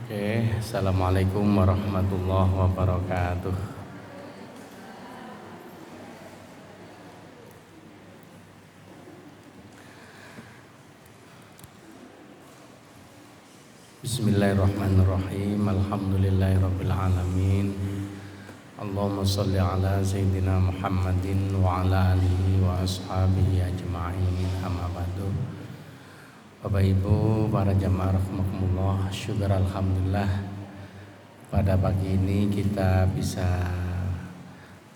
Oke, assalamualaikum warahmatullahi wabarakatuh. Bismillahirrahmanirrahim. Alhamdulillahirabbil alamin. Allahumma shalli ala sayyidina Muhammadin wa ala alihi wa ashabihi ajma'in. Amma ba'du. Bapak Ibu, para jamaah rahimakumullah, syukur alhamdulillah pada pagi ini kita bisa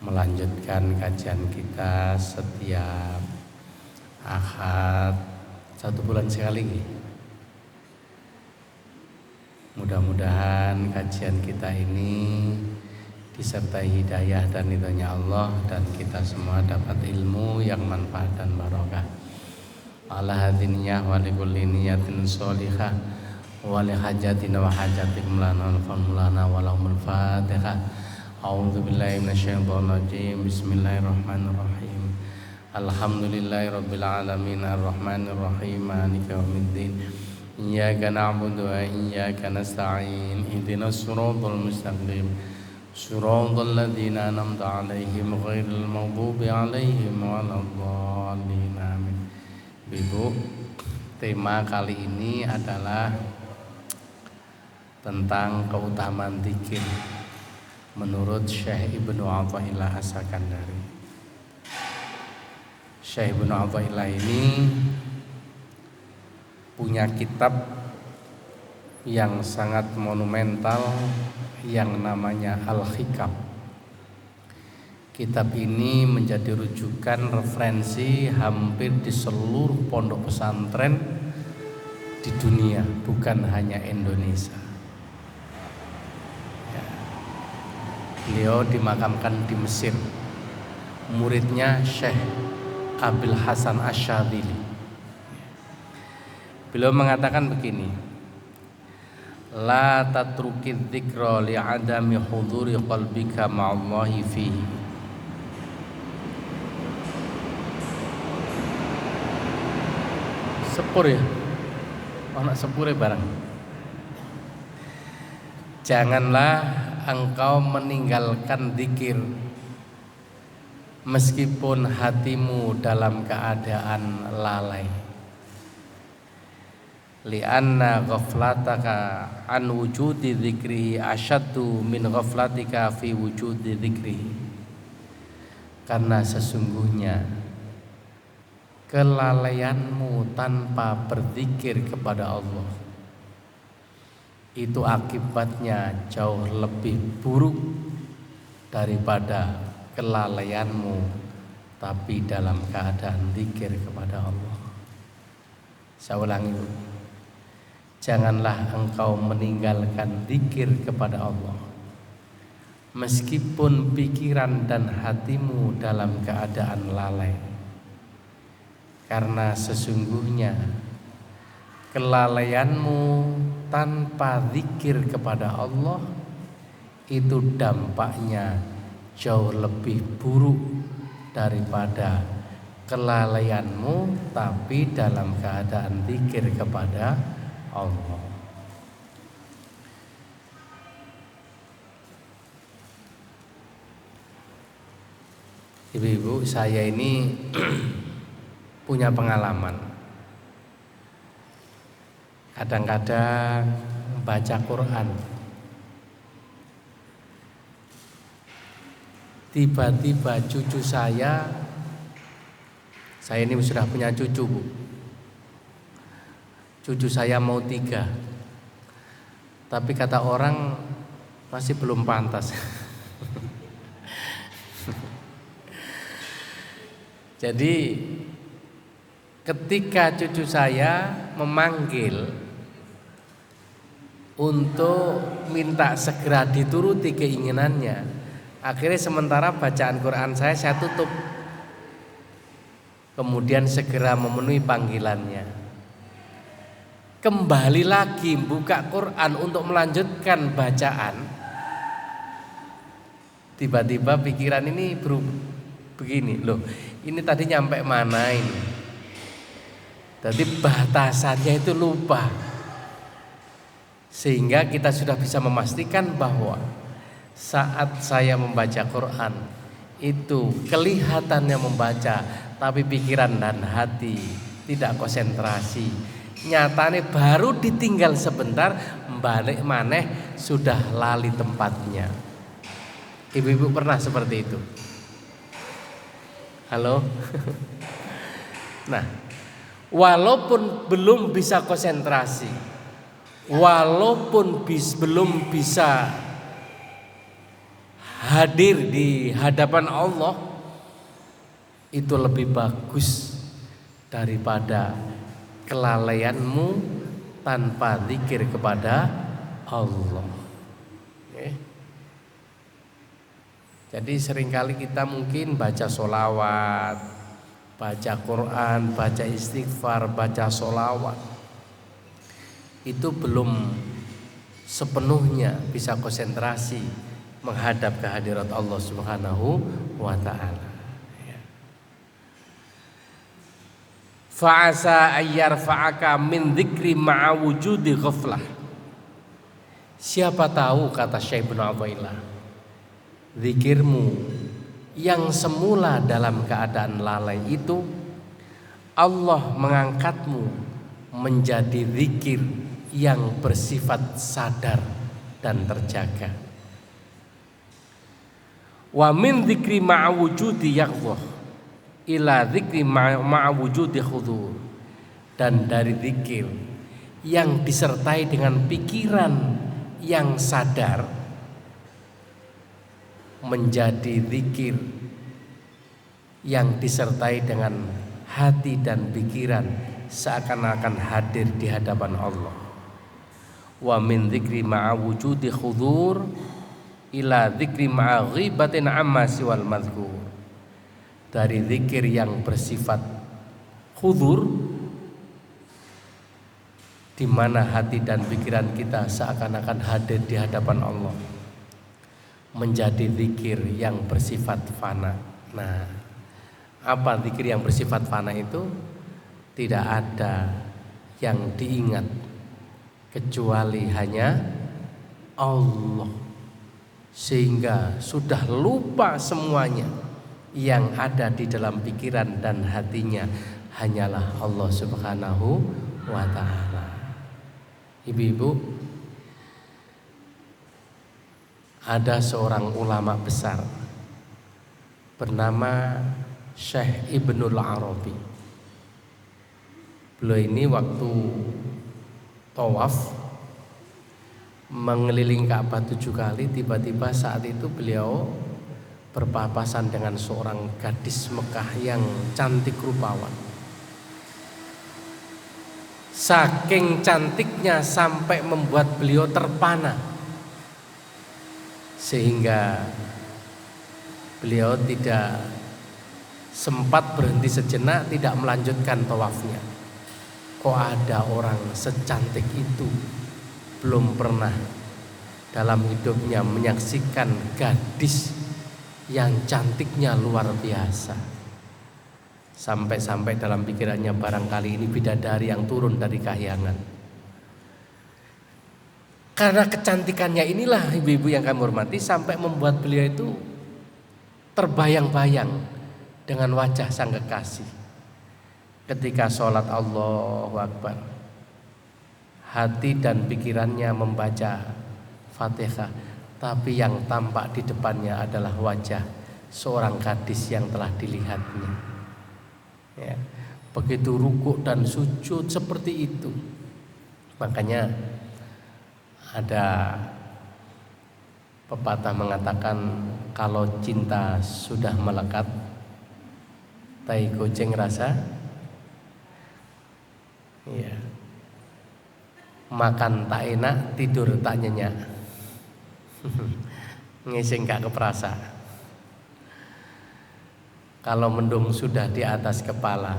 melanjutkan kajian kita setiap Ahad 1 bulan sekali. Mudah-mudahan kajian kita ini disertai hidayah dan ridhonya Allah, dan kita semua dapat ilmu yang manfaat dan barokah. Ala hadiniyah wa likulli niyatin sholihah wa li hajatina wa hajatikum lana al-famulana wa lahumul fatihah. A'udzu billahi minasyaitonir rajim. Bismillahirrahmanirrahim. Alhamdulillahirabbil alamin arrahmanir rahim maliki yaumiddin. Iyyaka na'budu wa iyyaka nasta'in. Ihdinas siratal mustaqim. Siratal ladzina an'amta 'alaihim ghairil maghdubi 'alaihim waladdallin. Amin. Ibu, tema kali ini adalah tentang keutamaan dzikir menurut Syekh Ibnu Athaillah As-Sakandari. Syekh Ibnu Athaillah ini punya kitab yang sangat monumental yang namanya Al-Hikam. Kitab ini menjadi rujukan referensi hampir di seluruh pondok pesantren di dunia, bukan hanya Indonesia. Ya. Beliau dimakamkan di Mesir. Muridnya Syekh Abil Hasan Asy-Syadzili. Beliau mengatakan begini: la tatrukid dzikra li'adami huduri qalbika ma'allahi fihi. Sepur ya, anak sepure barang. Janganlah engkau meninggalkan dzikir meskipun hatimu dalam keadaan lalai. Li'anna ghaflataka an wujudi dzikri asyaddu min ghaflatika fi wujudi dzikri. Karena sesungguhnya kelalaianmu tanpa berzikir kepada Allah itu akibatnya jauh lebih buruk daripada kelalaianmu tapi dalam keadaan zikir kepada Allah. Saya ulangi, janganlah engkau meninggalkan zikir kepada Allah meskipun pikiran dan hatimu dalam keadaan lalai. Karena sesungguhnya kelalaianmu tanpa zikir kepada Allah itu dampaknya jauh lebih buruk daripada kelalaianmu tapi dalam keadaan zikir kepada Allah. Ibu-ibu, saya ini punya pengalaman. Kadang-kadang baca Quran, tiba-tiba cucu saya ini sudah punya cucu, Bu. Cucu saya mau 3, tapi kata orang masih belum pantas. Jadi ketika cucu saya memanggil untuk minta segera dituruti keinginannya, akhirnya sementara bacaan Quran saya tutup, kemudian segera memenuhi panggilannya. Kembali lagi buka Quran untuk melanjutkan bacaan, tiba-tiba pikiran ini begini, loh ini tadi nyampe mana ini? Jadi batasannya itu lupa. Sehingga kita sudah bisa memastikan bahwa saat saya membaca Quran itu kelihatannya membaca, tapi pikiran dan hati tidak konsentrasi. Nyatanya baru ditinggal sebentar, balik maneh sudah lali tempatnya. Ibu-ibu pernah seperti itu? Halo? Nah, walaupun belum bisa konsentrasi, walaupun belum bisa hadir di hadapan Allah, itu lebih bagus daripada kelalaianmu tanpa zikir kepada Allah. Jadi seringkali kita mungkin baca sholawat, baca Quran, baca istighfar, baca sholawat, itu belum sepenuhnya bisa konsentrasi menghadap kehadirat Allah Subhanahu wa ta'ala. Fa'asa ayyarfa'aka min dzikri ma'a wujudi ghaflah. Siapa tahu, kata Syekh bin Athaillah, zikirmu yang semula dalam keadaan lalai itu, Allah mengangkatmu menjadi zikir yang bersifat sadar dan terjaga. Wa min dzikri ma'a wujudi yaqdhah ila dzikri ma'a wujudi khudur. Dan dari zikir yang disertai dengan pikiran yang sadar menjadi zikir yang disertai dengan hati dan pikiran seakan-akan hadir di hadapan Allah. Wa min dzikri ma'a wujudi khudur ila dzikri ma'a ghibatin amma siwal madhkur. Dari zikir yang bersifat khudur, di mana hati dan pikiran kita seakan-akan hadir di hadapan Allah, menjadi zikir yang bersifat fana. Nah, apa zikir yang bersifat fana itu? Tidak ada yang diingat kecuali hanya Allah, sehingga sudah lupa semuanya. Yang ada di dalam pikiran dan hatinya hanyalah Allah Subhanahu wa ta'ala. Ibu-ibu, ada seorang ulama besar bernama Syekh Ibnul Arabi. Beliau ini waktu tawaf mengelilingi Ka'bah 7 kali, tiba-tiba saat itu beliau berpapasan dengan seorang gadis Mekah yang cantik rupawan. Saking cantiknya sampai membuat beliau terpana, sehingga beliau tidak sempat berhenti sejenak, tidak melanjutkan tawafnya. Kok ada orang secantik itu, belum pernah dalam hidupnya menyaksikan gadis yang cantiknya luar biasa. Sampai-sampai dalam pikirannya barangkali ini bidadari yang turun dari kahyangan. Karena kecantikannya inilah, ibu-ibu yang kami hormati, sampai membuat beliau itu terbayang-bayang dengan wajah sang kekasih. Ketika sholat Allahu Akbar, hati dan pikirannya membaca Fatihah, tapi yang tampak di depannya adalah wajah seorang gadis yang telah dilihatnya. Ya, begitu rukuk dan sujud seperti itu. Makanya ada pepatah mengatakan, kalau cinta sudah melekat, tai kucing rasa, ya, makan tak enak, tidur tak nyenyak. Ngising gak keperasa. Kalau mendung sudah di atas kepala,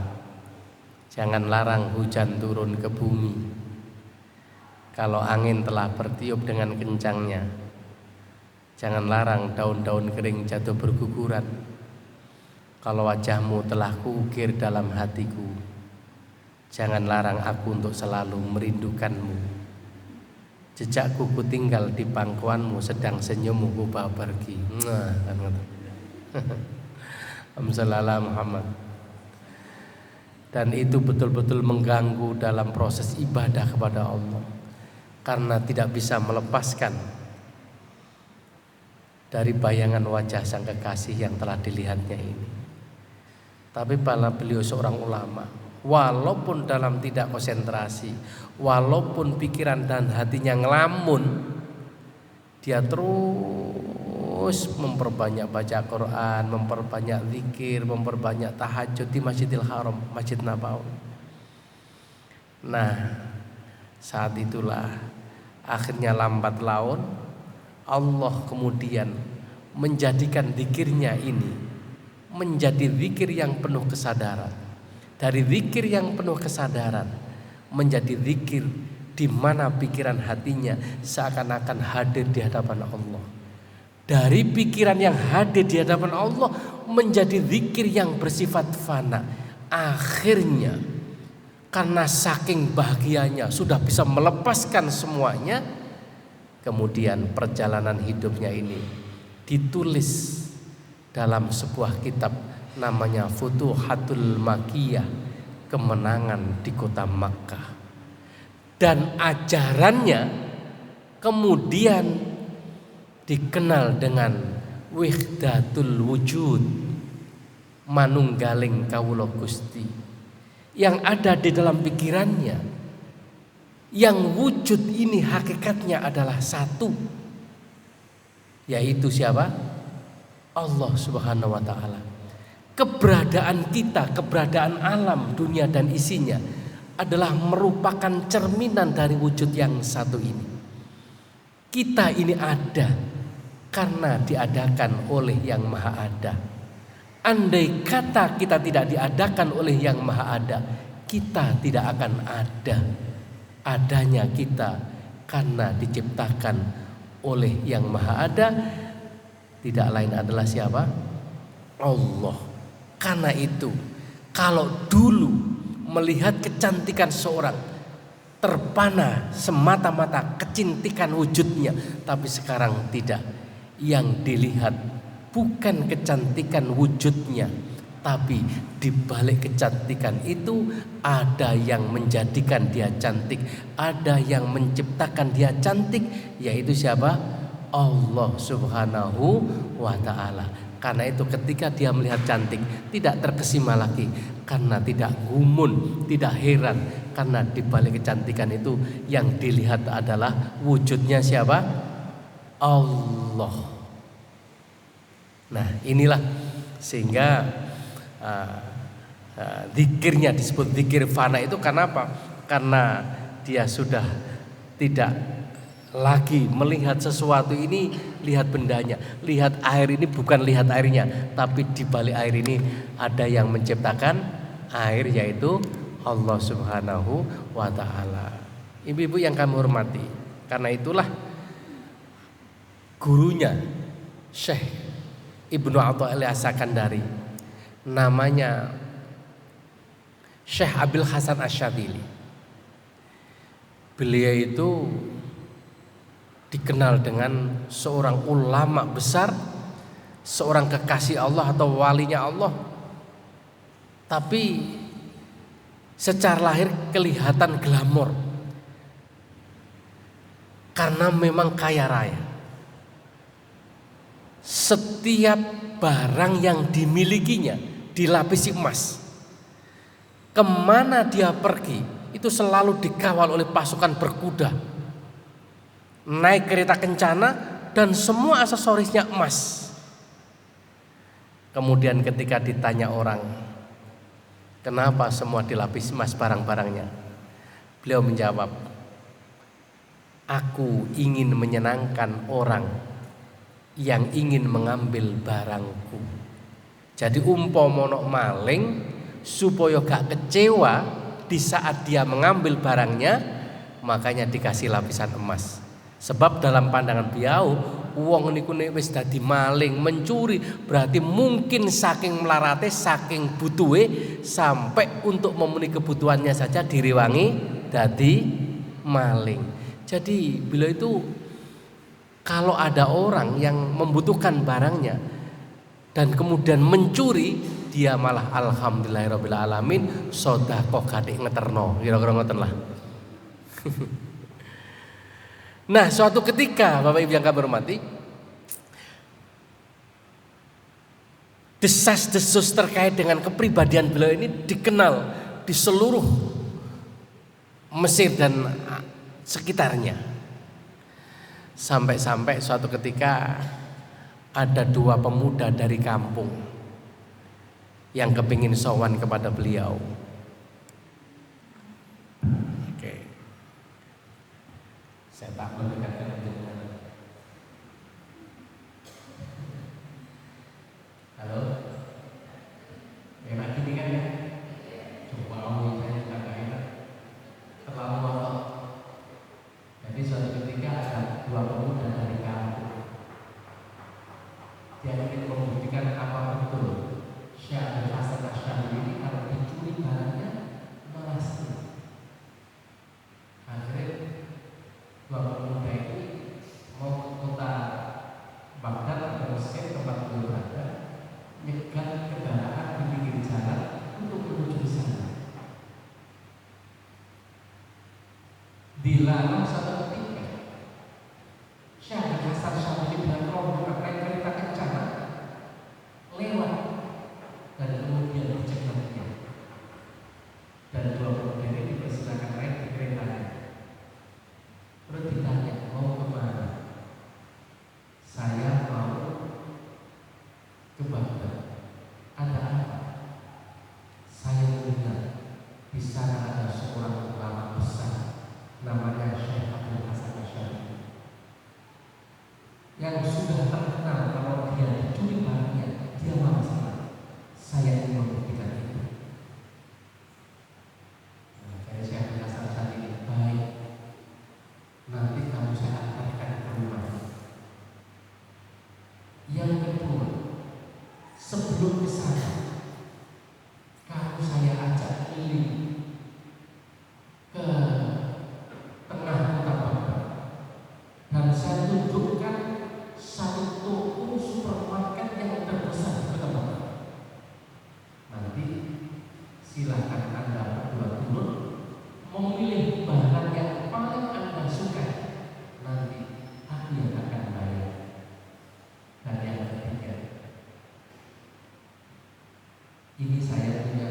jangan larang hujan turun ke bumi. Kalau angin telah bertiup dengan kencangnya, jangan larang daun-daun kering jatuh berguguran. Kalau wajahmu telah kuukir dalam hatiku, jangan larang aku untuk selalu merindukanmu. jejakku ku tinggal di pangkuanmu, sedang senyummu ku bawa pergi. Nah, kan ngoten. Alhamdulillah Muhammad. Dan itu betul-betul mengganggu dalam proses ibadah kepada Allah, karena tidak bisa melepaskan dari bayangan wajah sang kekasih yang telah dilihatnya ini. Tapi pala beliau seorang ulama, walaupun dalam tidak konsentrasi, walaupun pikiran dan hatinya ngelamun, dia terus memperbanyak baca Quran, memperbanyak zikir, memperbanyak tahajud di Masjidil Haram, Masjid Nabawi. Nah, saat itulah akhirnya lambat laun Allah kemudian menjadikan zikirnya ini menjadi zikir yang penuh kesadaran. Dari zikir yang penuh kesadaran menjadi zikir di mana pikiran hatinya seakan-akan hadir di hadapan Allah. Dari pikiran yang hadir di hadapan Allah menjadi zikir yang bersifat fana. Akhirnya karena saking bahagianya sudah bisa melepaskan semuanya, kemudian perjalanan hidupnya ini ditulis dalam sebuah kitab namanya Futuhatul Makkiyah, kemenangan di kota Makkah. Dan ajarannya kemudian dikenal dengan Wihdatul Wujud, manunggaling kawula Gusti, yang ada di dalam pikirannya, yang wujud ini hakikatnya adalah satu, yaitu siapa? Allah Subhanahu wa ta'ala. Keberadaan kita, keberadaan alam, dunia dan isinya adalah merupakan cerminan dari wujud yang satu ini. Kita ini ada karena diadakan oleh yang maha ada. Andai kata kita tidak diadakan oleh yang maha ada, kita tidak akan ada. Adanya kita karena diciptakan oleh yang maha ada, tidak lain adalah siapa? Allah. Karena itu, kalau dulu melihat kecantikan seorang terpana semata-mata kecantikan wujudnya, tapi sekarang tidak. Yang dilihat bukan kecantikan wujudnya, tapi di balik kecantikan itu ada yang menjadikan dia cantik, ada yang menciptakan dia cantik, yaitu siapa? Allah Subhanahu wa ta'ala. Karena itu ketika dia melihat cantik, tidak terkesima lagi, karena tidak gumun, tidak heran, karena di balik kecantikan itu yang dilihat adalah wujudnya siapa? Allah. Nah, inilah sehingga zikirnya disebut zikir fana itu karena apa? Karena dia sudah tidak lagi melihat sesuatu ini, lihat bendanya, lihat air ini bukan lihat airnya, tapi di balik air ini ada yang menciptakan air, yaitu Allah Subhanahu wa ta'ala. Ibu-ibu yang kami hormati, karena itulah gurunya Syekh Ibnu Athaillah As-Sakandari, namanya Syekh Abil Hasan Asy-Syadzili. Beliau itu dikenal dengan seorang ulama besar, seorang kekasih Allah atau walinya Allah, tapi secara lahir kelihatan glamor karena memang kaya raya. Setiap barang yang dimilikinya dilapisi emas. Kemana dia pergi itu selalu dikawal oleh pasukan berkuda, naik kereta kencana, dan semua aksesorisnya emas. Kemudian ketika ditanya orang, kenapa semua dilapis emas barang-barangnya? Beliau menjawab, aku ingin menyenangkan orang yang ingin mengambil barangku. Jadi umpama maling, supaya gak kecewa di saat dia mengambil barangnya, makanya dikasih lapisan emas. Sebab dalam pandangan beliau, wong niku nek wis dadi maling, mencuri, berarti mungkin saking melarate, saking butuhe, sampai untuk memenuhi kebutuhannya saja direwangi dadi maling. Jadi beliau itu kalau ada orang yang membutuhkan barangnya dan kemudian mencuri, dia malah alhamdulillahirabbil alamin sedekah kadek ngeterno, kira-kira ngoten lah. Nah, suatu ketika Bapak Ibu yang kami hormati, desas-desus terkait dengan kepribadian beliau ini dikenal di seluruh Mesir dan sekitarnya. Sampai-sampai suatu ketika ada dua pemuda dari kampung yang kepingin sowan kepada beliau. Oke. Saya tak mendekatkan dengan. Halo. Enak ini kan ya? Coba mau saya katakan terlalu lama. Jadi suatu ketika ada dua pemuda dari kampung. Dia ingin membuktikan apa betul Syekh Hasan Asy'ari ini kalau dicuri barangnya melasti. Akhirnya dua pemuda ini mau ke kota Baghdad atau Mesir tempat beliau berada, nyegat kendaraan di pinggir jalan untuk menuju ke sana. Dilarang satu ketika Syekh Hasan Asy'ari dengan rombongan kereta kencana lewat dan kemudian dicegatnya. Dan dua pemuda ini dipersilakan naik di keretanya. Terus ditanya, mau kemana? Saya mau ke Baghdad. Ada apa? Saya mendengar di sana ada seorang ulama besar namanya Syekh Hasan Asy'ari yang sudah terkenal kalau dia dicuri barangnya dia malah salah. Saya ingin membuktikan itu. Saya Syekh Hasan Asy'ari, baik, nanti kamu saya antarkan ke rumah. Yang kedua, sebelum ke sana kamu saya ajak keliling ke tengah kota Baghdad dan saya tunjukkan satu toko supermarket yang terbesar di kota Baghdad. Nanti silakan Anda berdua turun memilih barang yang paling Anda suka. Nanti aku yang akan bayar. Dan yang ketiga, ini saya punya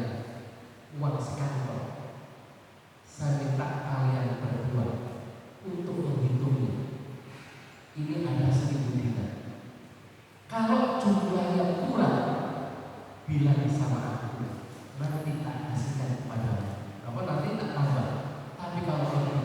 uang sekantong. Saya minta kalian berdua untuk menghitungnya. Ini ada 1000 dinar. Kalau jumlahnya kurang, bilang sama aku, nanti tak kasihkan kepadamu. Apa nanti tak tambah. Tapi kalau lebih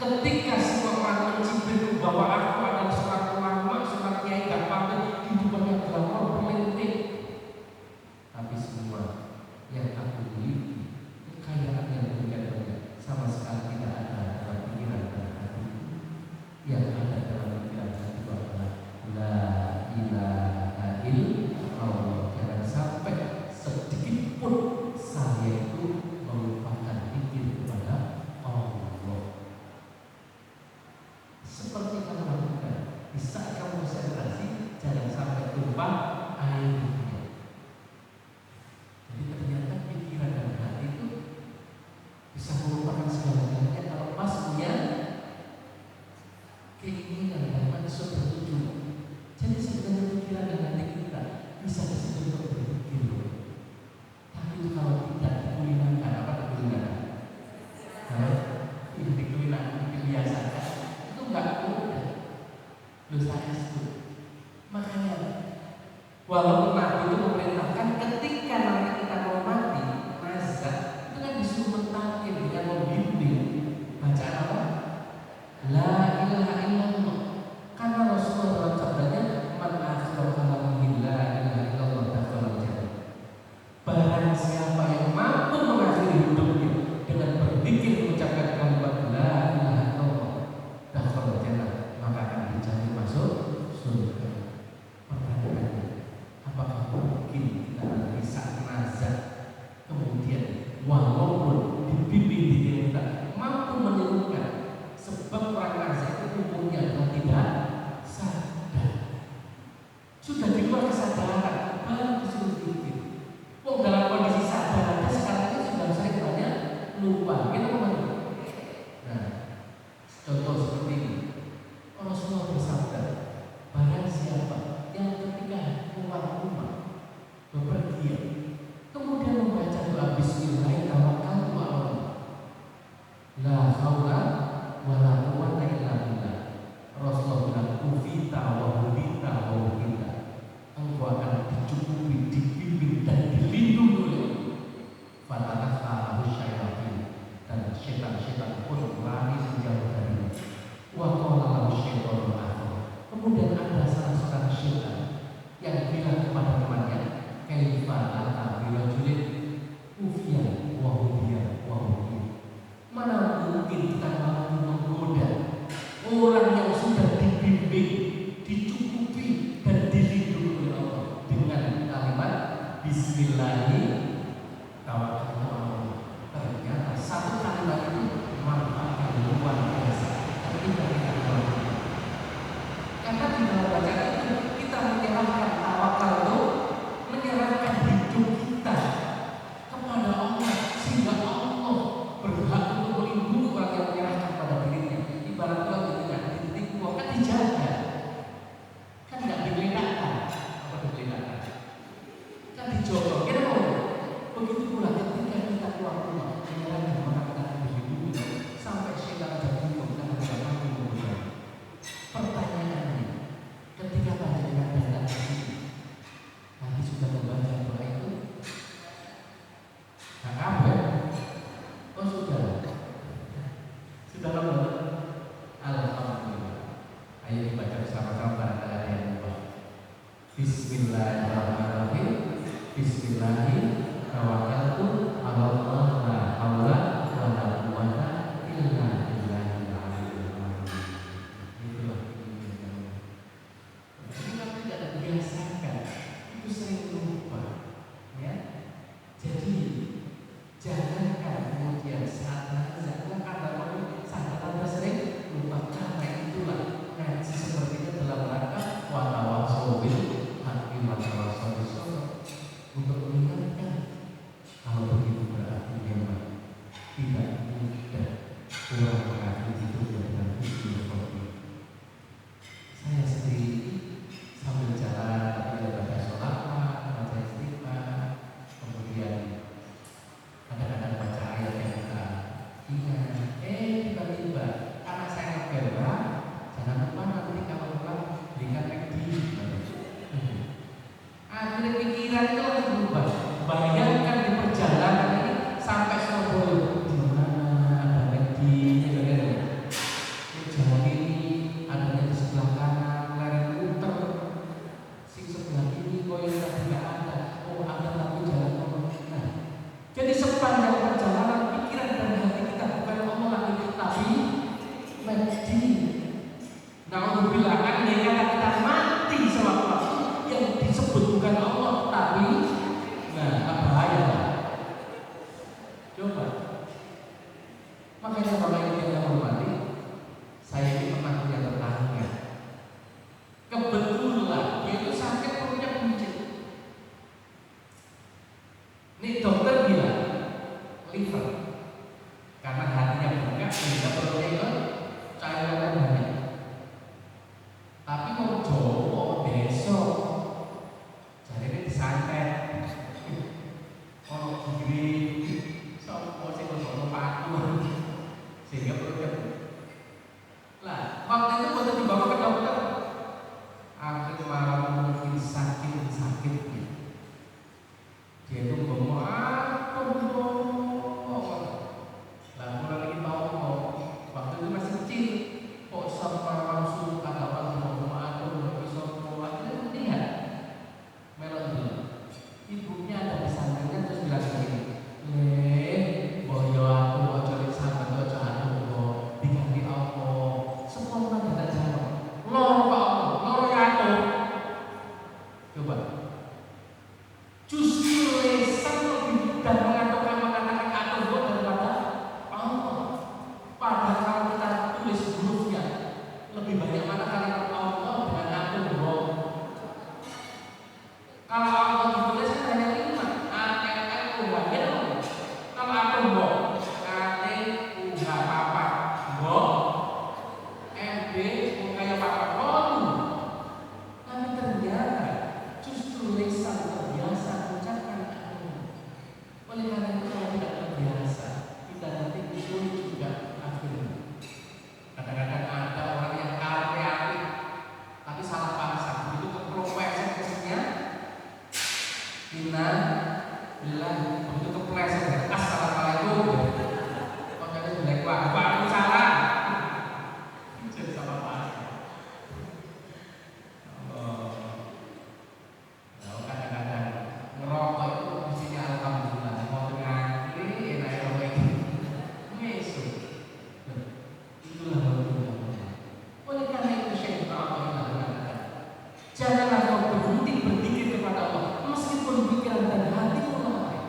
Ketika semua orang mencibirku bahwa aku adalah seorang ulama, seorang kiai dan pamit kehidupannya glamor berlentik, tapi semua yang aku miliki, kekayaan yang demikian sama sekali tidak ada dalam pikiran dan hati. Yang ada dalam pikiran hati adalah la ilaha illallah. Jangan sampai sedikit pun saya itu melupakan pikir kepada Allah. Seperti kamu lakukan di saat kamu konsentrasi, jangan sampai tumpah airnya. Jadi ternyata pikiran dan hati itu bisa melupakan segalanya kalau pas punya keinginan dan maksud tertuju. Jadi sebenarnya pikiran dan hati kita bisa disebut untuk berpikir. Tapi kalau tidak digunakan, apa digunakan? Kalau tidak digunakan, dibiasakan, itu nggak mudah. Dosa itu. Makanya walaupun Nabi itu memerintahkan ketika nanti kita mau mati, nazar itu kan disuruh mentakdir dengan membimbing bacaan apa? La ilaha illallah. Karena Rasulullah dalam sabdanya, man akhira kalamihi la ilaha illallah dakhala jannah. Barang siapa yang mampu mengakhiri hidupnya dengan berpikir mengucapkan kalimat la ilaha illallah dakhala jannah, maka akan dijamin masuk surga. Pertanyaannya, apakah mungkin kita bisa nazar kemudian walaupun dibimbing di kita mampu menirukan? Sebab orang nazar itu umumnya tidak sadar, sudah di luar kesadaran, baru disuruh pikir. Wong dalam kondisi sadar aja sekarang ini sudah sering banyak lupa, gitu kan? Nah, contoh seperti ini, Rasulullah bersabda, barang siapa yang ketika keluar rumah bepergian kemudian membaca doa Bismillahirrahmanirrahim, la haula wala quwwata illa billah. Rasulullah bilang ufita wa hudita wa hudita, engkau akan dicukupi, dibimbing dan dilindungi oleh fatanafahu syayatin, dan syaitan-syaitan pun lari menjauh darinya. Wa qala lahu syaitanu akhar, kemudian ada salah seorang syaitan yang bilang kepada temannya, kaifa anta birajulin ufiya wa hudiya wa hudiya. Mana mungkin kita mampu menggoda orang yang sudah dibimbing, dicukupi dan dilindungi oleh Allah dengan kalimat Bismillahirrahmanirrahim. Ternyata satu kalimat itu manfaatnya luar biasa ketika kita melakukan. Karena di dalam bacaan itu kita menyerahkan tawakal itu, menyerahkan hidup kita kepada Allah, sehingga Allah berhak untuk melindungi orang yang menyerahkan pada dirinya. Ibarat orang yang tidak ditipu, kan dijaga, kan nggak diledakan. Apa diledakan? Kan dijogok. Kita mau. Begitu pula ketika kita keluar rumah, menyerahkan orang kita dilindungi sampai syaitan terbunuh karena tidak mampu mengubah. Pertanyaannya, ketika panjenengan datang ke sini, nanti sudah membaca doa itu? Nah, apa? Oh sudah lama. Alhamdulillah. Ayo dibaca bersama-sama pada ayat yang kedua. Bismillahirrahmanirrahim. Bismillahirrahmanirrahim. Tawakkaltu 'ala Allah la haula wa la quwwata illa billahil aliyyil azim. Itulah ini. Kita tidak biasakan, itu sering lupa, ya. Jadi jangankan kemudian saat nazar, saat Anda sering lupa. Karena itulah ngaji seperti itu dalam rangka watawasau bil haqqi watawasau bis sabr, untuk mengingatkan kalau begitu berarti memang tidak mudah orang mengakhiri hidupnya dengan husnul khotimah. Saya sendiri sambil jalan tapi baca sholawat, baca istighfar, kemudian kadang-kadang baca ayat yang kita ingat. Tiba-tiba anak saya ngebel, jangan lupa nanti kalau pulang belikan MD. Akhirnya pikiran itu langsung berubah. Bayangkan di perjalanan ini sampai Surabaya, di mana ada MD, Makanya kalau yang hormati, saya ini pernah punya tetangga. Kebetulan dia itu sakit perutnya buncit. Nih dokter bilang liver, karena hatinya buka sehingga perutnya itu cairannya banyak. Tapi mau Jawa besok, jadi ini disantet. Kalau gini, sopo sih kalau paku, sehingga perutnya. Lah, waktu itu waktu dibawa ke dokter, akhir malam mungkin sakit. Dia itu ngomong apa lah mulai lagi tahu waktu itu masih kecil, kok sampai langsung ada ngomong aku bisa akhirnya lihat melodi. Ibunya ada di sampingnya terus bilang begini, boyo aku ojo sampai ojo aku diganti Allah. Semua orang tidak jawab. Loro ya. Coba. Justru lesan lebih mudah mengatakan aku daripada Allah. Padahal kalau kita tulis hurufnya lebih banyak mana kalimat Allah dengan aku. Kalau Allah ditulis hanya 5, A-L-L-U-H. Kalau aku A-T-U-H apa? M-B kayak apa? Tapi ternyata justru lisan terbiasa mengucapkan aku. Oleh karena itu kalau tidak terbiasa, kita nanti sulit juga akhirnya. Kadang-kadang ada orang yang kreatif, tapi salah bahasa. Begitu kepleset mesinnya, Inna bilang begitu kepleset, assalamualaikum. Kalau ada jelek waalaikumsalam. Jadi salah bahasa. Kadang-kadang ngerokok itu di sini alhamdulillah mau dengan ini enak rokok ini mesum. Itulah alhamdulillah. Oleh karena itu Syekh Muhammad mengatakan, janganlah kau berhenti berzikir kepada Allah meskipun pikiran dan hatimu lalai.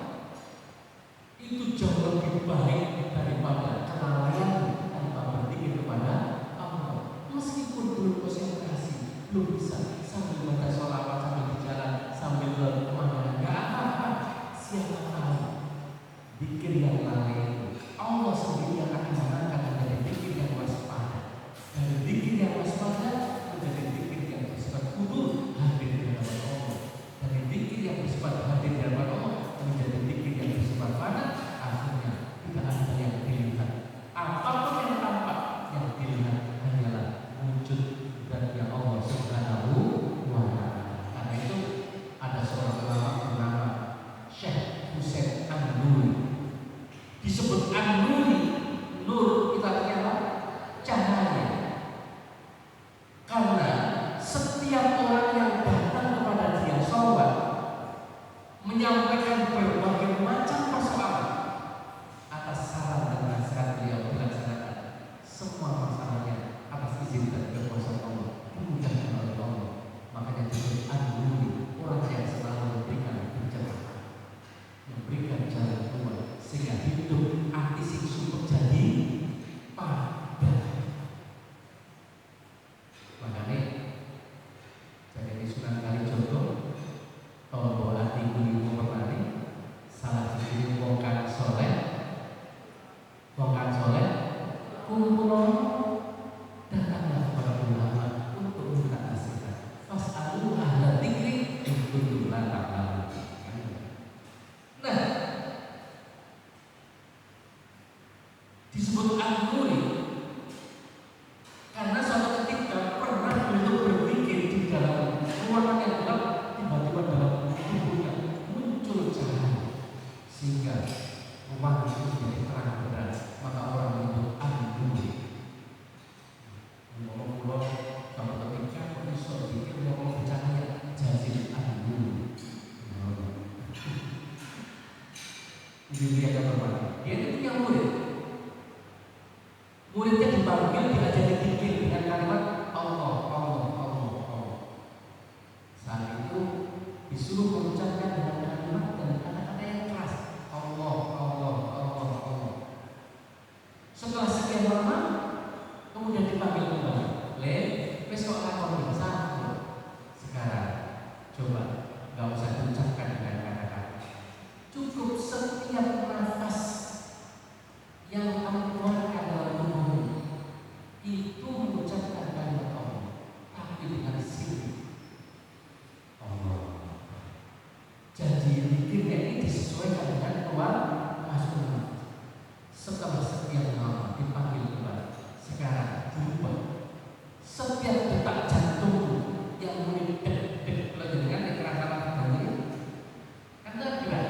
Itu jauh lebih baik daripada kelalaian tanpa berzikir kepada Allah. Meskipun belum konsentrasi, belum bisa sambil baca sholawat sambil berjalan sambil berkemana, nggak apa-apa. Siapa tahu zikir yang lalai Allah sendiri yang akan mengangkat menjadi zikir yang waspada, dari zikir yang waspada menjadi zikir yang bersifat khudu hadir di hadapan Allah, dari zikir yang bersifat hadir di hadapan Allah menjadi zikir yang bersifat padat. Akhirnya tidak ada yang dilihat, apapun yang tampak, yang dilihat hanyalah wujud dan yang Allah Subhanahu wa Ta'ala. Karena itu ada seorang ulama bernama Syekh Husain An-Nuri. Disebut An-Nuri, nur itu artinya apa? Cahaya. Karena setiap orang yang datang kepada dia sholat menyampaikan berbagai macam persoalan atas saran dan nasihat beliau dilaksanakan. Semua masalahnya atas izin dan kekuasaan Allah dimudahkan oleh Allah. Makanya disebut An-Nuri, orang yang selalu memberikan pencerahan, memberikan jalan keluar sehingga hidup arti sumber jadi padat. Makanya jadi di Sunan Kalijogo tahun bahwa hati ibu berlari salah satu bongkar soleh kumpulan datanglah kepada ulama untuk minta nasihat. Fas'alu ahla dzikri in kuntum la ta'lamun. Nah, disebut An-Nuri karena suatu ketika pernah beliau berpikir di dalam ruangan yang gelap, tiba-tiba dalam tubuhnya muncul cahaya sehingga ruangan itu menjadi terang benderang. Maka orang menyebut An-Nuri. Ngomong-ngomong kalau ketika kondisi pikir ngomong bercahaya jadi An-Nuri. Ini dia yang bermana. Dia itu punya murid yang kamu keluarkan dalam tubuhmu itu mengucapkan kalimat Allah, tapi dengan siri Allah. Jadi zikirnya ini disesuaikan dengan keluar masuk. Setelah sekian lama dipanggil kembali, sekarang berubah. Setiap detak jantung yang mulai deg-deg lagi dengan kekerasan ini, kan gerak,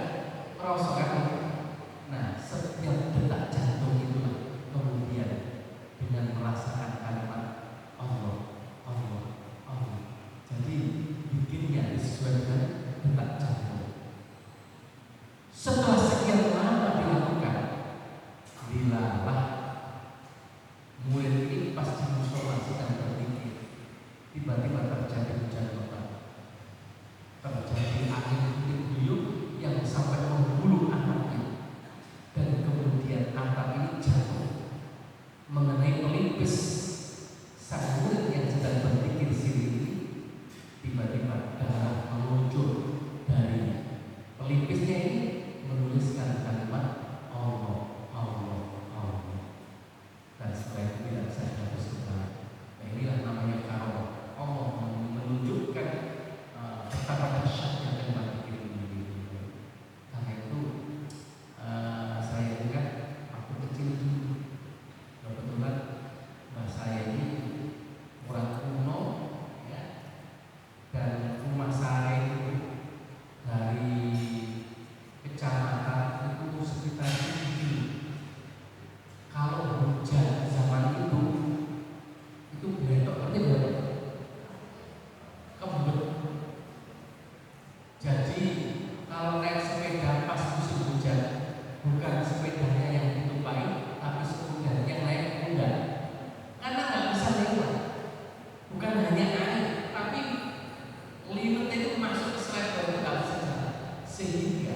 merosotkan. Nah, setiap detak jantung itulah kemudian dengan merasakan kalimat Allah, Allah, Allah. Jadi bikinnya disesuaikan detak jantung. Setelah sekian lama dilakukan, dilalah murid ini pas di musola sedang berpikir, tiba-tiba terjadi hujan lebat, terjadi angin beliung yang sampai menggulung anaknya, dan kemudian anak ini jatuh mengenai pelipis sang murid yang sedang berpikir sini. Tiba-tiba darah mengucur dari pelipisnya ini, menuliskan kalimat Allah, Allah, Allah. Dan setelah itu tidak bisa dihapus kembali. Nah, inilah namanya karom. Allah menunjukkan betapa dahsyatnya kalimat ini. Karena itu saya ingat waktu kecil dulu, kebetulan mbak saya ini orang kuno, ya, dan rumah saya itu dari kecamatan itu sekitar 7 kilo. Kalau hujan zaman itu beretok, berarti beretok kembut. Jadi kalau naik sepeda pas musim hujan, bukan sepedanya yang ditumpangi, tapi sepedanya yang naik kuda. Karena nggak bisa lewat, bukan hanya air, tapi limet itu masuk ke selebar itu nggak bisa jalan. Sehingga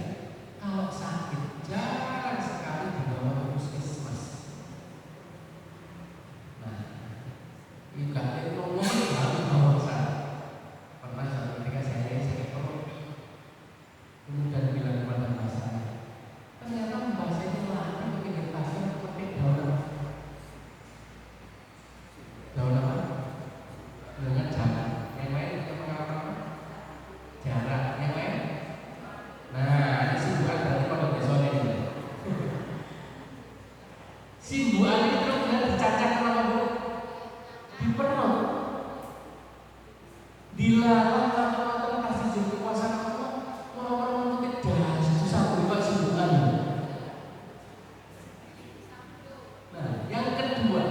kalau sakit jarang sekali dibawa ke puskesmas. Nah, ini nggak ngomong baru bawa saya. Pernah suatu ketika saya sakit perut, kemudian bilang kepada mbak saya, ternyata mbak saya itu lahir ke pinggir pasir pakai daun apa? Dengan jarak. Yang lain yang mengapa? Jarak. Yang lain? Nah, ini simbukan berarti pada besoknya ini. Simbukan ini terus dicacak sama Bu, di perut, dilarang atau kasih jadi kuasa Allah, orang-orang itu tidak susah berubah simbukan. Nah, yang kedua,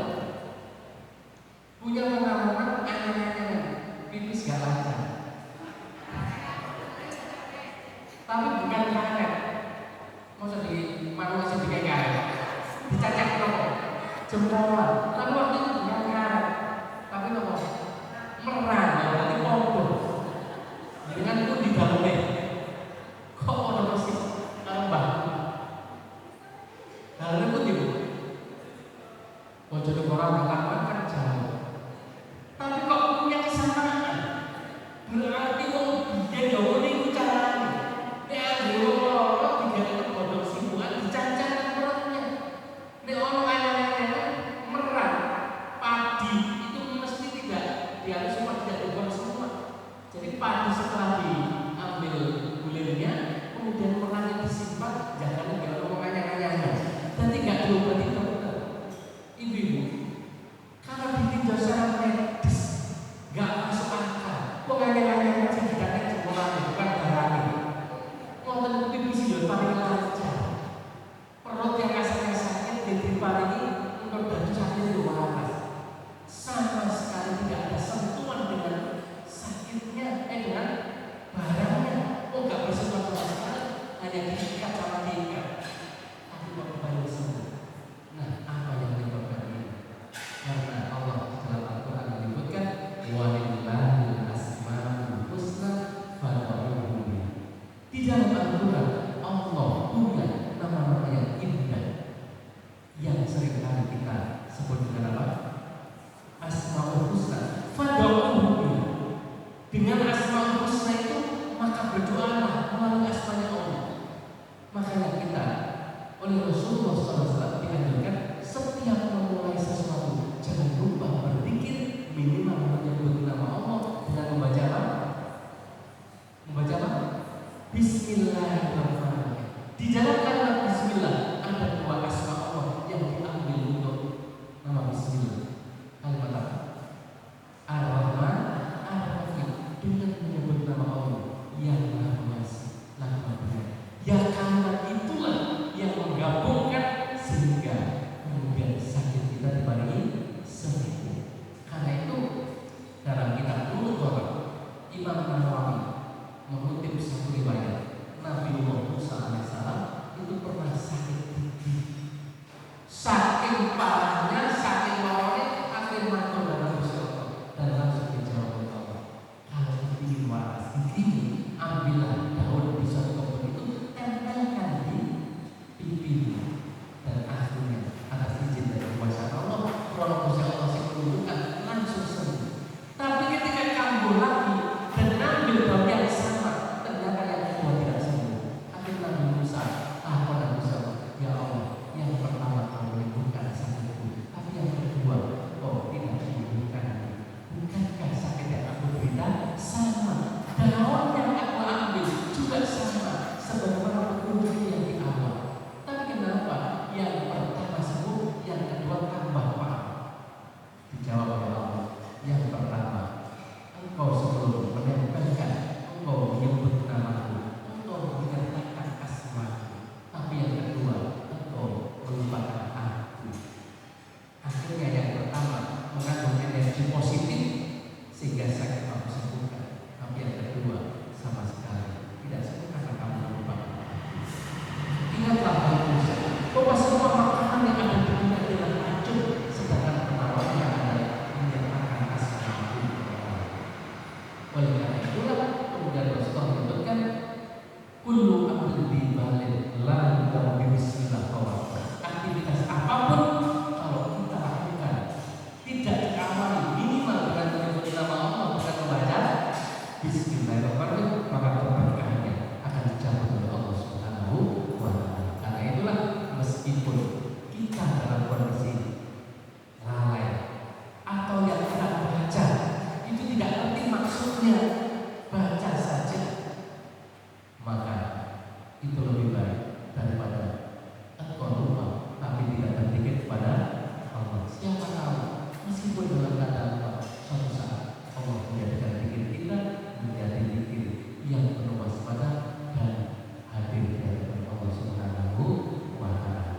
punya pengalaman aneh-aneh, pipis gak lancar, tapi bukan karet. Masa di mana masih di karet, dicacak rokok, jempol. Tapi waktu itu bukan karet, tapi rokok merah, berarti pompo. Dengan itu di dalamnya, kok ada mesin tambah. Dalamnya pun ibu, mau jadi orang pertama kan jauh. Tapi kok punya kesamaan, berarti dia jauh ini caranya. Dia dulu orang tiga itu bodoh simpulan dicancang perutnya. Dia orang ayam-ayam merah, padi itu mesti tidak diharus semua, tidak dibuang semua. Jadi padi setelah diambil gulirnya, kemudian merahnya disimpan, jangan dia orang ayam-ayamnya. Dan tidak diobati dokter. Ibu-ibu, karena ditinjau secara medis, nggak masuk akal. Penganyang-anyang masih dikatakan sekolah, bukan darahnya. Wonten pipis yo paling lancar. Perut yang rasanya sakit diparingi untuk dadu sakit itu waras. Sama sekali tidak ada sentuhan dengan sakitnya, dengan barangnya. Oh, nggak bersentuhan sama sekali, hanya diikat sama diikat. Tapi kok kembali sembuh. Nah, apa yang menyebabkan ini? Karena Allah dalam Al-Quran menyebutkan walillahil asmaul husna fad'uuhu biha. Di dalam Al-Quran Allah punya nama-nama yang indah yang seringkali kita sebut dengan apa? Asmaul husna fad'uuhu biha. Dengan asmaul husna itu maka berdoalah melalui asmanya Allah. Makanya kita oleh Rasulullah SAW dianjurkan saking parahnya, saking wawane, akhirnya matur dalam Gusti Allah dan langsung dijawab oleh Allah. Kalau ingin waras ini, ambillah daun pisang kebun itu, tempelkan di pipi dan akhirnya atas izin dari kuasa Allah, kalau Gusti Allah menunjukkan langsung sembuh. Tapi ketika kambuh lagi dan ambil daun yang sama, ternyata yang kedua tidak sembuh. Akhirnya Nabi Musa takut Nabi Musa, ya Allah, yang pertama kamu menyembuhkan sakitku, tapi yang kedua kau tidak menyembuhkan. Bukankah sakit yang aku derita sama? Daun yang aku ambil juga sama, sebagaimana petunjuk yang di awal. Tapi kenapa yang pertama sembuh, yang kedua tambah parah? Dijawab oleh Allah, yang pertama, engkau sebelum menempelkan, engkau menyebut namaku, engkau menyertakan asmaku. Tapi yang kedua, engkau melupakan aku. Akhirnya yang pertama mengandung energi positif sehingga sakit kamu sembuhkan. Tapi yang kedua sama sekali tidak sembuh karena kamu melupakan aku. Ingatlah Nabi Musa bahwa semua makanan yang ada di dunia adalah racun, sedangkan penawarnya adalah menyertakan asmaku. Oleh karena itulah kemudian Rasulullah menyebutkan kullu amrin bi balin la yudam bi bismillah fawat. Aktivitas apapun kalau kita lakukan tidak diawali minimal dengan menyebut nama Allah, bukan membaca Bismillahirrahmanirrahim, maka keberkahannya akan dicabut oleh Allah Subhanahu wa Ta'ala. Karena itulah meskipun kita dalam kondisi lalai atau yang tidak baca itu tidak ngerti maksudnya, baca saja, maka itu lebih baik daripada engkau lupa tapi tidak berpikir kepada Allah. Siapa tahu meskipun dalam keadaan lupa, suatu saat Allah menjadikan pikir kita menjadi pikir yang penuh waspada dan hadir di hadapan Allah Subhanahu wa Ta'ala.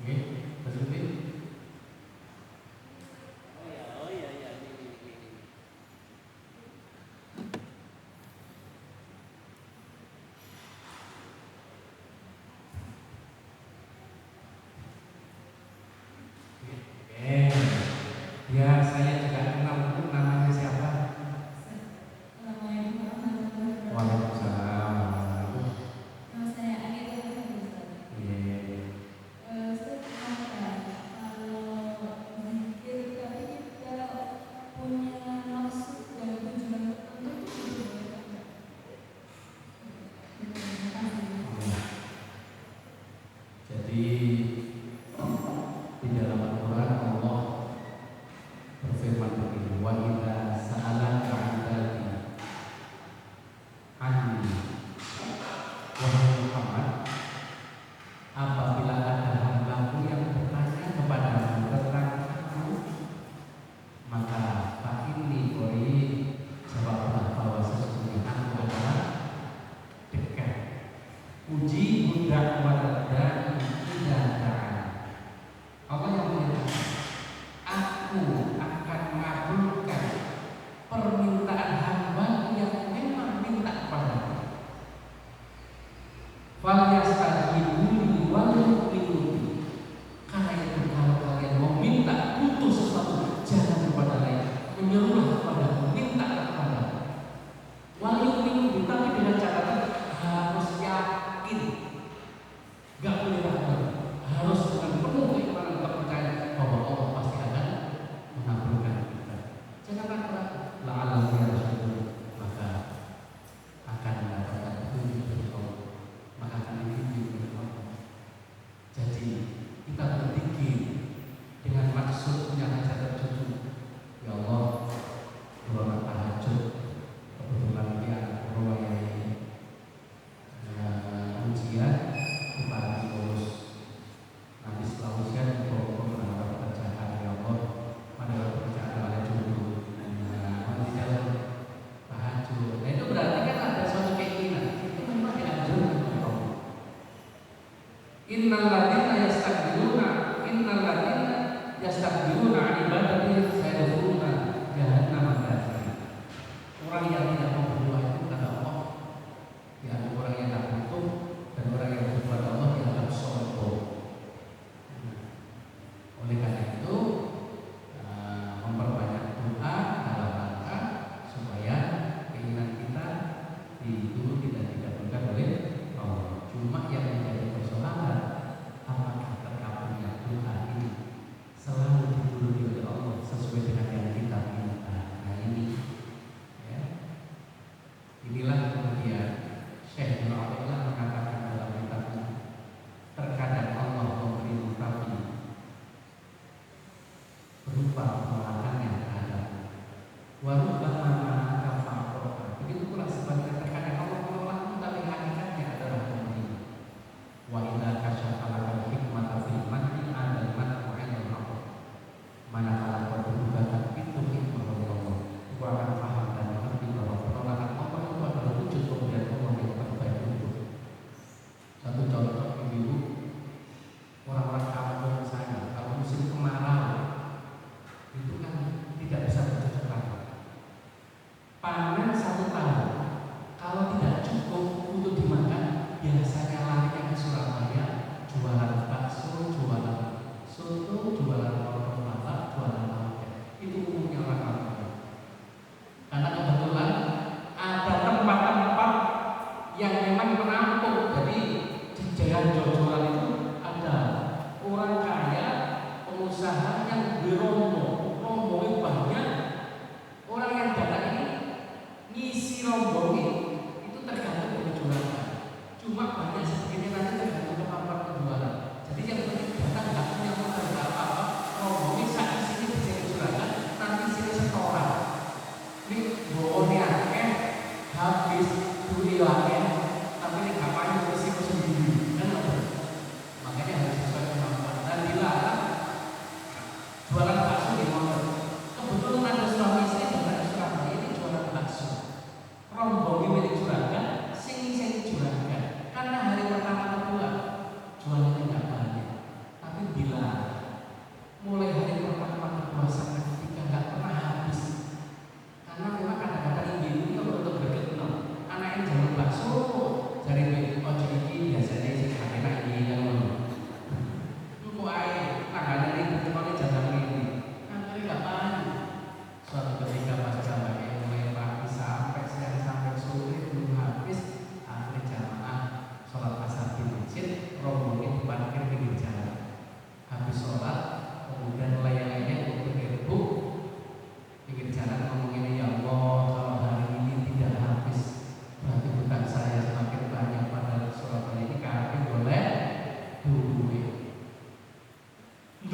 Oke, berarti Oh iya ini. oke. Ya, saya juga kenal itu namanya siapa? Waalaikumsalam. Iya. Jadi di dalam Al-Quran Allah berfirman begini, wa idza sa'alaka 'ibadi anni wahai Muhammad, apabila ada hambaku yang bertanya kepadamu tentang aku, maka fa inni qarib, jawablah bahwa sesungguhnya aku adalah dekat. Uji budak wadadani idza da'an. Allah yang menyatakan, aku akan mengabulkan permintaan hamba yang memang minta kepadaku. Falyastajibu wal yu'minu bi. Karena itu kalau kalian mau minta butuh sesuatu, jangan kepada lain, menyerulah kepadaku, minta kepadaku. Wal yu'minu bi, tapi dengan catatan harus yakin, gak boleh ragu, harus dengan penuh keimanan kepercayaan bahwa Allah pasti akan mengabulkan kita. Jangan ragu, la'allahu yarsyudun, maka akan mendapatkan petunjuk dari Allah, maka akan dibimbing oleh Allah. Jadi kita berzikir dengan maksud punya hajat tertentu. Ya Allah, doa tahajud, kebetulan dia ini ujian di pagi terus. Nanti setelah ujian mendapat pekerjaan. Ya Allah, mendapat pekerjaan oleh jodoh. Di dalam tahajud. Nah itu berarti kan ada suatu keinginan. Itu memang dianjurkan oleh Allah. Innal ladzina yastakbiruna an ibadati sayadkhuluna jahannam dakhirin. Orang yang tidak mau berdoa itu kata Allah, ya orang yang tak butuh, dan orang yang berdoa Allah yang tak sombong. Oleh karena itu memperbanyak doa dalam rangka supaya keinginan kita itu tidak dikabulkan oleh Allah. Cuma yang menjadi persoalan, apakah terkabulnya doa ini selalu dituruti oleh Allah sesuai dengan yang kita minta. Nah ini, ya.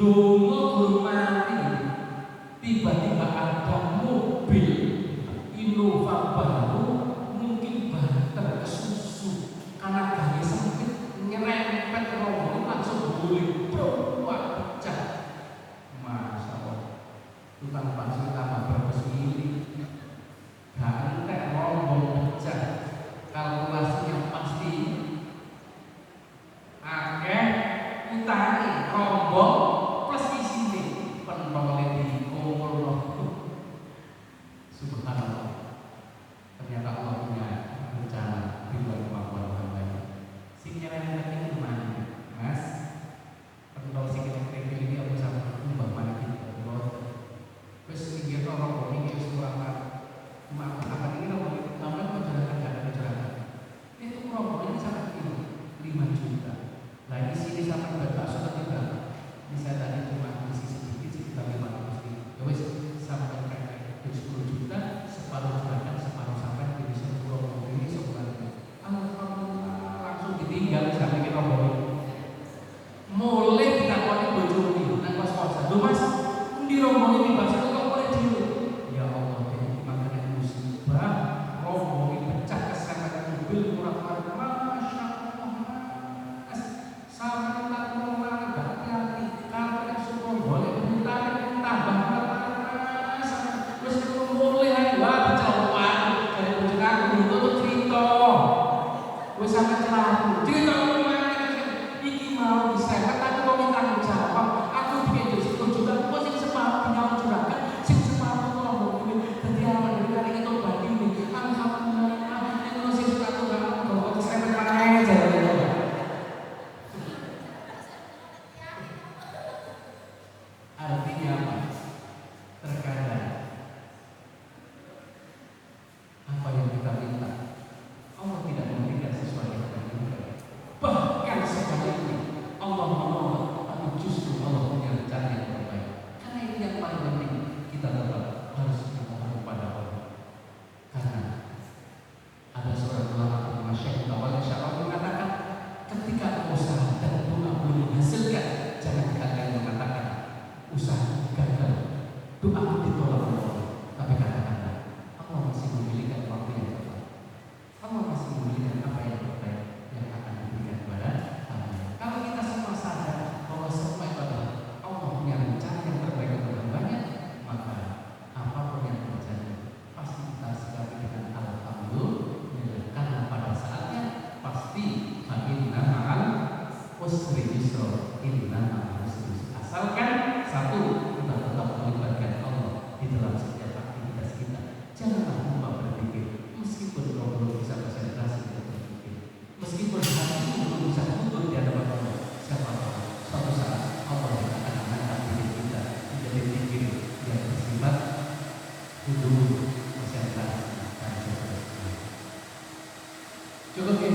dongo guru mati, tiba-tiba ada mobil Innova baru, mungkin banter kesusu karena gaya sempit nyerempet rombongan langsung guling, wah pecah. Masya Allah, tukang bakso tambah berbes mili, gantek rombong pecah. Kalkulasinya pasti akeh utari rombong plus isine pentole dikumpul. Subhanallah, ternyata Allah punya rencana di luar kemampuan hamba. Sing nyerempet ini mana, Mas? Pentol sing nyerempet ini aku sama mbak mana kita buat. Terus mikir orang ini suara apa ini namanya masyarakat ada masyarakat. Itu rombongan ini sangat tinggi, 5 juta. Nah di sini sampai berbaso juga. Bisa tadi cuma isi sedikit sekitar 500 ribu. Ya wis sampai kayak 10 juta, separuh jutaan, separuh sampai di bisa rombongan ini sebulan. Alhamdulillah langsung ditinggal sampai kita rombongan. Mulai kita kali bojone nang kos-kosan. Lho Mas, di rombongan ini bahasa kok boleh dulu. Ya Allah, ini makanya musibah rombongan pecah keserempet mobil murah-murah. Masya Allah, sama tak normal, hati-hati. Kalau yang semua boleh ditarik, tambah panas. Terus itu mulai lagi, wah kecelakaan. Dari kecelakaan itu cerita. Gue sangat celaka. Cerita ini mau diserempet, tapi kok minta tanggung jawab. Aku bikin itu juga, kok sih separuh punya curahkan, sih separuh itu rombongan ini. Jadi awal dari kali itu bagi ini, alhamdulillah, itu sih suka tuh gak mau diserempet mana aja. Artinya apa? Terkadang apa yang kita minta Allah tidak memberikan sesuai yang kita minta. Bahkan sebaliknya Allah menolak, tapi justru Allah punya rencana yang terbaik. Karena ini yang paling penting, kita tetap harus memohon kepada Allah. Karena ada seorang ulama bernama Syekh Tawal Syaraf mengatakan, ketika usaha dan doa belum menghasilkan, jangan kalian mengatakan usaha gagal, doa ditolak Allah. Tapi katakanlah Allah masih memiliki waktu yang tepat. Allah masih memiliki apa yang terbaik yang akan diberikan kepada hamba. Kalau kita semua sadar bahwa semua itu adalah Allah punya rencana yang terbaik untuk hambanya, maka apapun yang terjadi pasti kita sikapi dengan alhamdulillah. Karena pada saatnya pasti inna ma'al usri yusra, inna ma'al usri yusra. Asalkan satu, kita tetap melibatkan Allah di dalam setiap aktivitas kita. Janganlah lupa berpikir, meskipun kau belum bisa konsentrasi dan berpikir, meskipun hatimu belum bisa tutup di hadapan Allah, siapa tahu suatu saat Allah yang akan mengangkat diri kita menjadi pikir yang bersifat kudu konsentrasi dan berpikir. Cukup ya.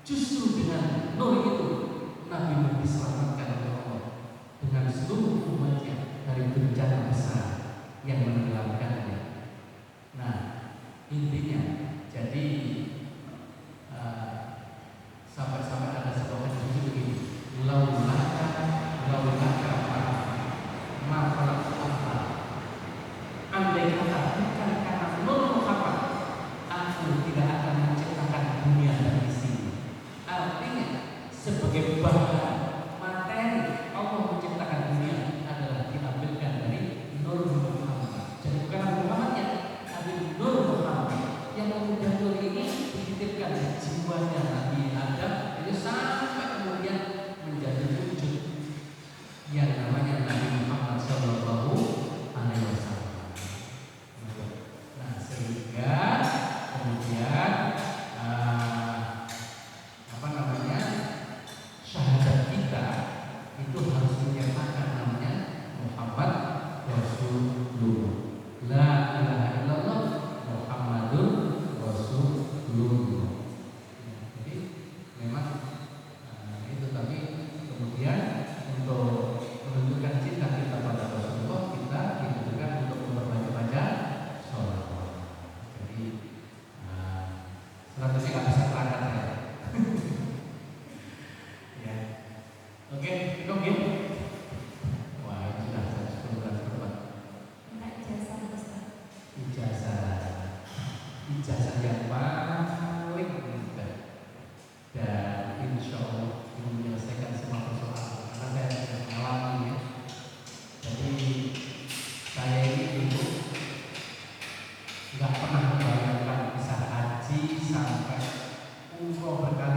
Justru dengan nur itu Nabi Nuh diselamatkan oleh Allah dengan seluruh umatnya dari bencana besar yang menenggelamkannya. Nah, intinya jadi sampai-sampai ada sebuah hadis begini, laulaka mafalah apa? Andai kata bukan karena Nur Muhammad, aku tidak akan menciptakan dunia dan isi. Artinya sebagai bahan materi Allah menciptakan dunia adalah diambilkan dari Nur Muhammad. Jadi bukan Nabi Muhammadnya, tapi Nur Muhammad yang kemudian Nur ini dititipkan jiwanya Nabi Adam itu sampai kemudian menjadi wujud yang namanya Nabi Muhammad Sallallahu Alaihi Wasallam. Nah, sehingga kemudian syahadat kita itu harus menyatakan namanya Muhammad Rasulullah. La ilaha illallah Muhammadun Rasulullah. Jadi memang itu tadi kemudian untuk menunjukkan cinta kita pada Rasulullah kita dibutuhkan untuk memperbanyak sholat. Jadi selanjutnya nggak bisa terangkat ya. Ya, oke, oke. Wah, sudah 10 berapa? Ijazah yang paling mudah dan insya Allah ini menyelesaikan semua persoalan karena saya sudah mengalami ya. Jadi saya ini dulu nggak pernah membayangkan bisa haji sampai umroh berkali